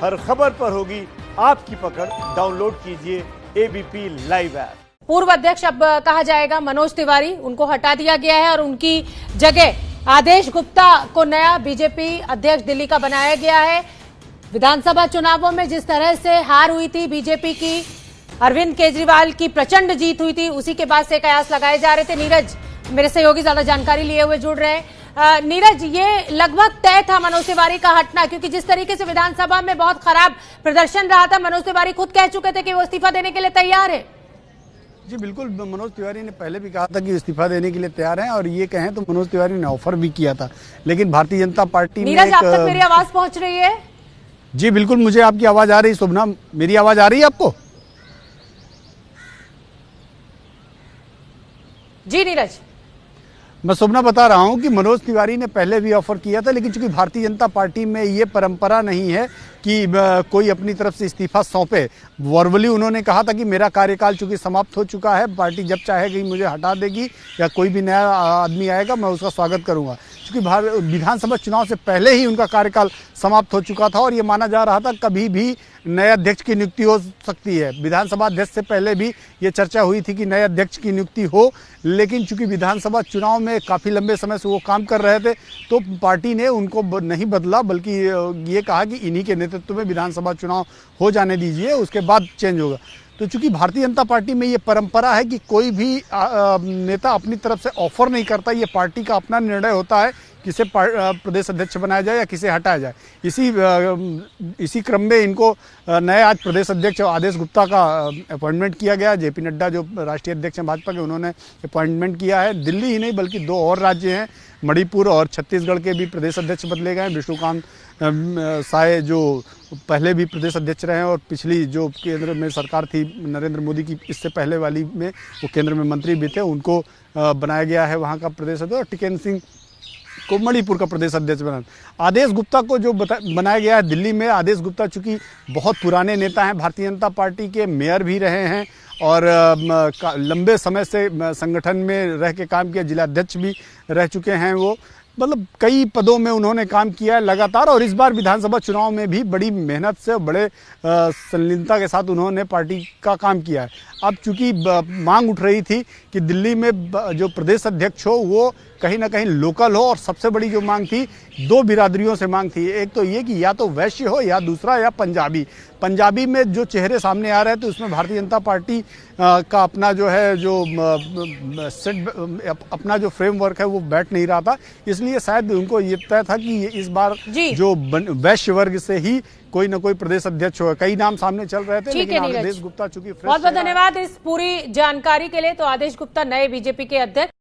हर खबर पर होगी आपकी पकड़। डाउनलोड कीजिए एबीपी लाइव ऐप। पूर्व अध्यक्ष अब कहा जाएगा मनोज तिवारी, उनको हटा दिया गया है और उनकी जगह आदेश गुप्ता को नया बीजेपी अध्यक्ष दिल्ली का बनाया गया है। विधानसभा चुनावों में जिस तरह से हार हुई थी बीजेपी की, अरविंद केजरीवाल की प्रचंड जीत हुई थी, उसी के बाद से कयास लगाए जा रहे थे। नीरज मेरे सहयोगी ज्यादा जानकारी लिए हुए जुड़ रहे हैं। नीरज, ये लगभग तय था मनोज तिवारी का हटना, क्योंकि जिस तरीके से विधानसभा में बहुत खराब प्रदर्शन रहा था, मनोज तिवारी खुद कह चुके थे कि वो इस्तीफा देने के लिए तैयार है। जी बिल्कुल, मनोज तिवारी ने पहले भी कहा था कि इस्तीफा देने के लिए तैयार हैं, और ये कहें तो मनोज तिवारी ने ऑफर भी किया था, लेकिन भारतीय जनता पार्टी ने नीरज, आप तक मेरी आवाज पहुंच रही है? जी बिल्कुल, मुझे आपकी आवाज आ रही है। शुभना, मेरी आवाज आ रही है आपको? जी नीरज, मैं शुभना बता रहा हूं कि मनोज तिवारी ने पहले भी ऑफर किया था, लेकिन चूंकि भारतीय जनता पार्टी में ये परंपरा नहीं है कि कोई अपनी तरफ से इस्तीफा सौंपे। वर्बली उन्होंने कहा था कि मेरा कार्यकाल चूंकि समाप्त हो चुका है, पार्टी जब चाहेगी मुझे हटा देगी या कोई भी नया आदमी आएगा मैं उसका स्वागत करूंगा। चूंकि विधानसभा चुनाव से पहले ही उनका कार्यकाल समाप्त हो चुका था और ये माना जा रहा था कभी भी नए अध्यक्ष की नियुक्ति हो सकती है। विधानसभा अध्यक्ष से पहले भी ये चर्चा हुई थी कि नए अध्यक्ष की नियुक्ति हो, लेकिन चूंकि विधानसभा चुनाव में काफ़ी लंबे समय से वो काम कर रहे थे तो पार्टी ने उनको नहीं बदला, बल्कि ये कहा कि इन्हीं के नेतृत्व में विधानसभा चुनाव हो जाने दीजिए, उसके बाद चेंज होगा। तो चूंकि भारतीय जनता पार्टी में ये परंपरा है कि कोई भी नेता अपनी तरफ से ऑफर नहीं करता, ये पार्टी का अपना निर्णय होता है किसे प्रदेश अध्यक्ष बनाया जाए या किसे हटाया जाए। इसी क्रम में इनको नए आज प्रदेश अध्यक्ष आदेश गुप्ता का अपॉइंटमेंट किया गया। जेपी नड्डा जो राष्ट्रीय अध्यक्ष हैं भाजपा के, उन्होंने अपॉइंटमेंट किया है। दिल्ली ही नहीं बल्कि दो और राज्य हैं, मणिपुर और छत्तीसगढ़ के भी प्रदेश अध्यक्ष बदले गए हैं। विष्णुकांत साय जो पहले भी प्रदेश अध्यक्ष रहे हैं और पिछली जो केंद्र में सरकार थी नरेंद्र मोदी की, इससे पहले वाली में वो केंद्र में मंत्री भी थे, उनको बनाया गया है वहाँ का प्रदेश अध्यक्ष। और टिकेन सिंह को मणिपुर का प्रदेश अध्यक्ष बनाया। आदेश गुप्ता को जो बनाया गया है दिल्ली में, आदेश गुप्ता चूंकि बहुत पुराने नेता हैं, भारतीय जनता पार्टी के मेयर भी रहे हैं और लंबे समय से संगठन में रह के काम किया, जिला अध्यक्ष भी रह चुके हैं वो, मतलब कई पदों में उन्होंने काम किया है लगातार। और इस बार विधानसभा चुनाव में भी बड़ी मेहनत से और बड़े संलीनता के साथ उन्होंने पार्टी का काम किया है। अब चूंकि मांग उठ रही थी कि दिल्ली में जो प्रदेश अध्यक्ष हो वो कहीं ना कहीं लोकल हो, और सबसे बड़ी जो मांग थी, दो बिरादरियों से मांग थी। एक तो ये कि या तो वैश्य हो या दूसरा या पंजाबी में जो चेहरे सामने आ रहे थे उसमें भारतीय जनता पार्टी का अपना जो है अपना जो फ्रेमवर्क है वो बैठ नहीं रहा था, इसलिए शायद उनको ये तय था कि इस बार जो वैश्य वर्ग से ही कोई ना कोई प्रदेश अध्यक्ष होगा। कई नाम सामने चल रहे थे, लेकिन आदेश गुप्ता चूंकि बहुत बहुत धन्यवाद इस पूरी जानकारी के लिए। तो आदेश गुप्ता नए बीजेपी के अध्यक्ष।